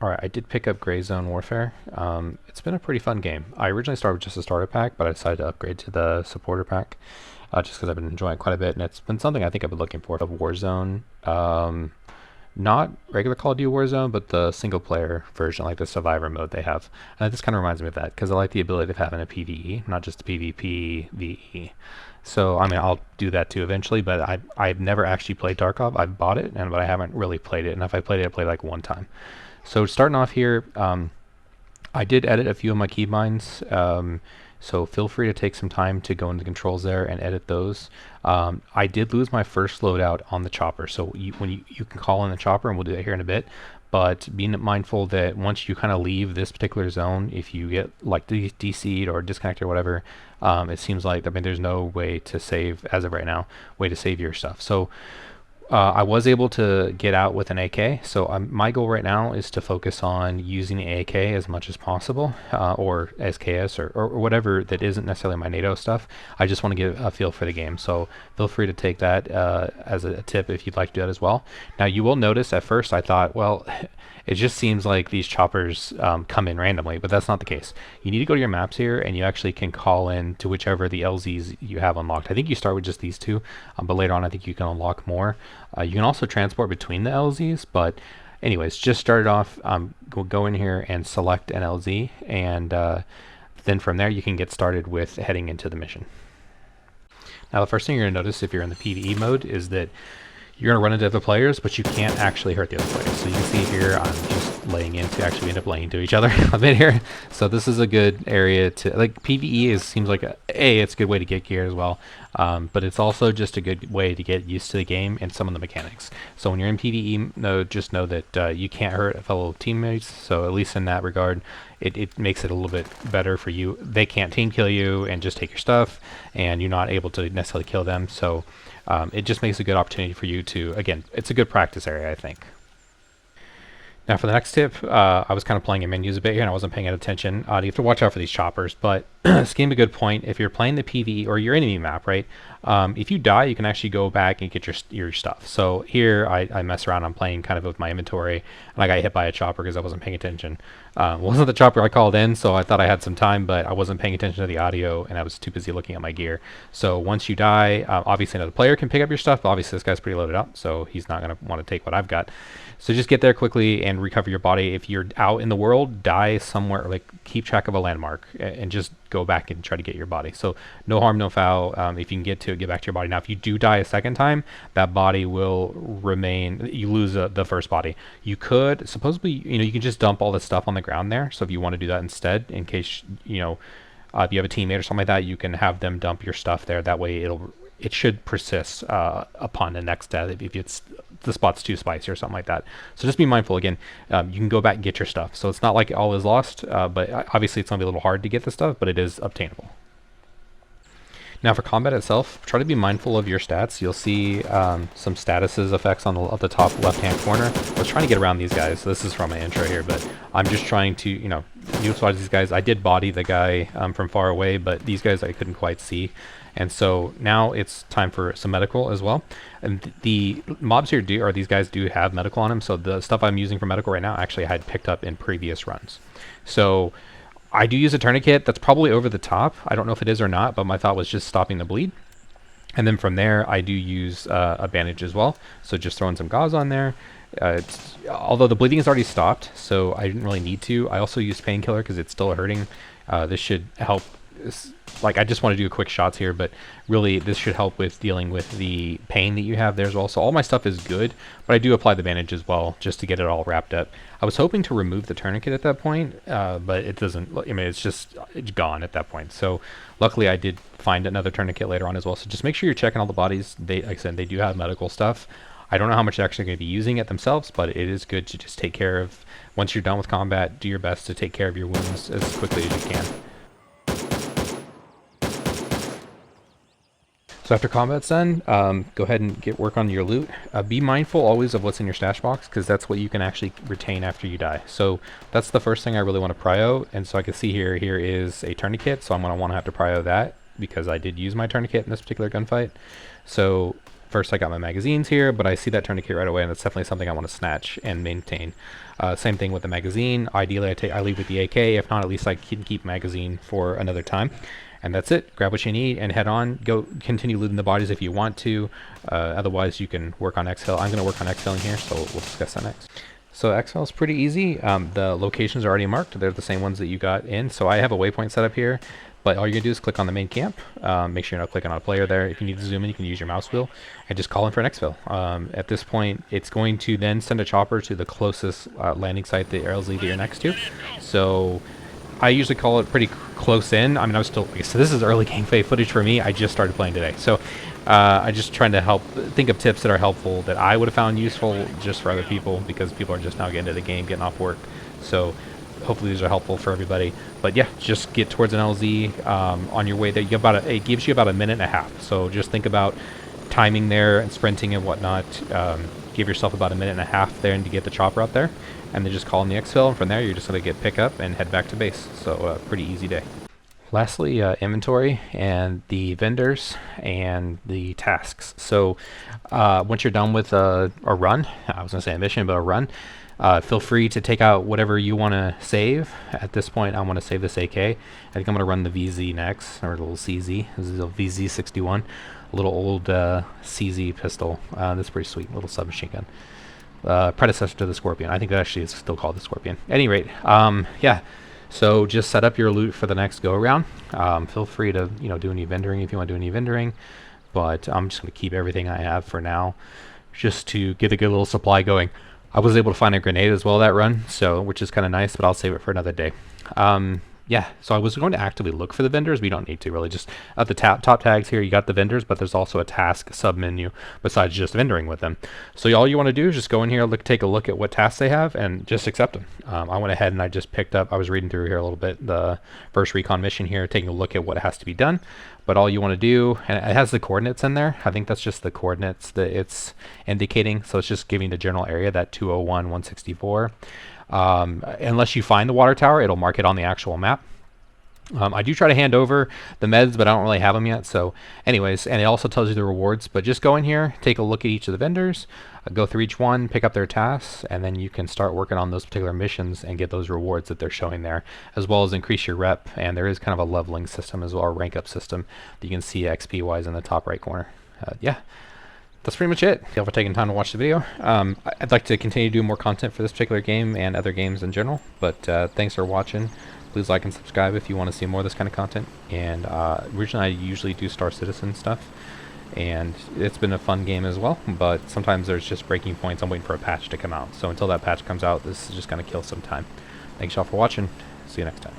Alright, I did pick up Gray Zone Warfare. It's been a pretty fun game. I originally started with just a starter pack, but I decided to upgrade to the supporter pack just because I've been enjoying it quite a bit, and it's been something I think I've been looking for. Of Warzone, not regular Call of Duty Warzone, but the single player version, like the survivor mode they have. And this kind of reminds me of that because I like the ability of having a PvE, not just a PvP VE. So I mean, I'll do that too eventually, but I've never actually played Tarkov. I've bought it, but I haven't really played it. And if I played it, I played like one time. So starting off here, I did edit a few of my keybinds, so feel free to take some time to go into the controls there and edit those. I did lose my first loadout on the chopper, so when you can call in the chopper, and we'll do that here in a bit, but being mindful that once you kind of leave this particular zone, if you get like DC'd or disconnected or whatever, it seems like, I mean, there's no way to save, as of right now, way to save your stuff. So I was able to get out with an AK, so my goal right now is to focus on using the AK as much as possible, or SKS, or whatever that isn't necessarily my NATO stuff. I just want to get a feel for the game, so feel free to take that as a tip if you'd like to do that as well. Now you will notice at first I thought, well, it just seems like these choppers come in randomly, but that's not the case. You need to go to your maps here, and you actually can call in to whichever the LZs you have unlocked. I think you start with just these two, but later on I think you can unlock more. You can also transport between the LZs, but anyways, just started off, go in here and select an LZ, and then from there you can get started with heading into the mission. Now the first thing you're going to notice if you're in the PvE mode is that you're going to run into other players, but you can't actually hurt the other players. So you can see here I'm just laying into, actually we end up laying into each other a bit here. So this is a good area to, like, PvE seems like it's a good way to get gear as well, but it's also just a good way to get used to the game and some of the mechanics. So when you're in PvE, just know that you can't hurt fellow teammates, so at least in that regard, it makes it a little bit better for you. They can't team kill you and just take your stuff, and you're not able to necessarily kill them, so it just makes a good opportunity for you to, again, it's a good practice area, I think. Now for the next tip, I was kind of playing in menus a bit here and I wasn't paying attention. You have to watch out for these choppers, but this gave me a good point. If you're playing the PvE or your enemy map, right, if you die, you can actually go back and get your stuff. So here I mess around, I'm playing kind of with my inventory, and I got hit by a chopper because I wasn't paying attention. It wasn't the chopper I called in, so I thought I had some time, but I wasn't paying attention to the audio and I was too busy looking at my gear. So once you die, obviously another player can pick up your stuff, but obviously this guy's pretty loaded up, so he's not going to want to take what I've got. So just get there quickly and recover your body. If you're out in the world, die somewhere, like keep track of a landmark and just go back and try to get your body. So no harm, no foul. If you can get to it, get back to your body. Now, if you do die a second time, that body will remain, you lose the first body. You could, supposedly, you can just dump all this stuff on the ground there. So if you want to do that instead, in case, if you have a teammate or something like that, you can have them dump your stuff there. That way it should persist upon the next death if it's the spot's too spicy or something like that. So just be mindful. Again, you can go back and get your stuff. So it's not like all is lost, but obviously it's going to be a little hard to get the stuff, but it is obtainable. Now for combat itself, try to be mindful of your stats. You'll see some statuses effects on the top left-hand corner. I was trying to get around these guys, so this is from my intro here, but I'm just trying to, neutralize these guys. I did body the guy from far away, but these guys I couldn't quite see. And so now it's time for some medical as well. And the mobs here these guys do have medical on them. So the stuff I'm using for medical right now, actually I had picked up in previous runs. So I do use a tourniquet. That's probably over the top. I don't know if it is or not, but my thought was just stopping the bleed. And then from there, I do use a bandage as well. So just throwing some gauze on there. Although the bleeding is already stopped, so I didn't really need to. I also used painkiller because it's still hurting. This should help. Like, I just want to do quick shots here, but really this should help with dealing with the pain that you have there as well. So all my stuff is good, but I do apply the bandage as well just to get it all wrapped up. I was hoping to remove the tourniquet at that point, but it doesn't. I mean, it's gone at that point. So luckily I did find another tourniquet later on as well. So just make sure you're checking all the bodies. Like I said, they do have medical stuff. I don't know how much they're actually going to be using it themselves, but it is good to just take care of, once you're done with combat, do your best to take care of your wounds as quickly as you can. So after combat's done, go ahead and work on your loot. Be mindful always of what's in your stash box, because that's what you can actually retain after you die. So that's the first thing I really want to prio. And so I can see here is a tourniquet, so I'm going to want to have to prio that because I did use my tourniquet in this particular gunfight. So first I got my magazines here, but I see that tourniquet right away, and that's definitely something I want to snatch and maintain. Same thing with the magazine. Ideally, I leave with the AK. If not, at least I can keep magazine for another time. And that's it. Grab what you need and head on. Go continue looting the bodies if you want to. Otherwise, you can work on Exfil. I'm going to work on Exfilling here, so we'll discuss that next. So Exfil is pretty easy. The locations are already marked. They're the same ones that you got in. So I have a waypoint set up here, but all you're going to do is click on the main camp. Make sure you're not clicking on a player there. If you need to zoom in, you can use your mouse wheel and just call in for an Exfil. At this point, it's going to then send a chopper to the closest landing site, the LZ that you're next to. So I usually call it pretty close in. I mean, I was still, like I said, this is early gameplay footage for me. I just started playing today. So I just trying to think of tips that are helpful that I would have found useful just for other people, because people are just now getting into the game, getting off work. So hopefully these are helpful for everybody. But yeah, just get towards an LZ on your way there. You get about it gives you about a minute and a half. So just think about timing there and sprinting and whatnot. Give yourself about a minute and a half there and to get the chopper out there, and then just call in the Exfil, and from there you're just going to get pick up and head back to base. So pretty easy day. Lastly, inventory and the vendors and the tasks. So once you're done with a run, I was going to say a mission, but a run, feel free to take out whatever you want to save. At this point, I want to save this AK. I think I'm going to run the VZ next, or the little CZ. This is a VZ61, a little old CZ pistol. That's pretty sweet, little submachine gun. Predecessor to the Scorpion. I think that actually is still called the Scorpion. At any rate, yeah. So just set up your loot for the next go around. Feel free to do any vendoring if you want to do any vendoring, but I'm just going to keep everything I have for now, just to get a good little supply going. I was able to find a grenade as well that run, so which is kind of nice, but I'll save it for another day. Yeah, so I was going to actively look for the vendors. We don't need to really. Just at the top tags here, you got the vendors, but there's also a task sub-menu besides just vendoring with them. So all you want to do is just go in here, take a look at what tasks they have, and just accept them. I went ahead and I just picked up, I was reading through here a little bit, the first recon mission here, taking a look at what has to be done. But all you want to do, and it has the coordinates in there. I think that's just the coordinates that it's indicating. So it's just giving the general area, that 201, 164. Unless you find the water tower, it'll mark it on the actual map. I do try to hand over the meds, but I don't really have them yet. So anyways, and it also tells you the rewards, but just go in here, take a look at each of the vendors, go through each one, pick up their tasks, and then you can start working on those particular missions and get those rewards that they're showing there, as well as increase your rep. And there is kind of a leveling system as well, a rank up system that you can see XP wise in the top right corner. Yeah. That's pretty much it. Thank you for taking time to watch the video. I'd like to continue to do more content for this particular game and other games in general, but thanks for watching. Please like and subscribe if you want to see more of this kind of content. And originally I usually do Star Citizen stuff, and it's been a fun game as well, but sometimes there's just breaking points. I'm waiting for a patch to come out. So until that patch comes out, this is just going to kill some time. Thanks y'all for watching. See you next time.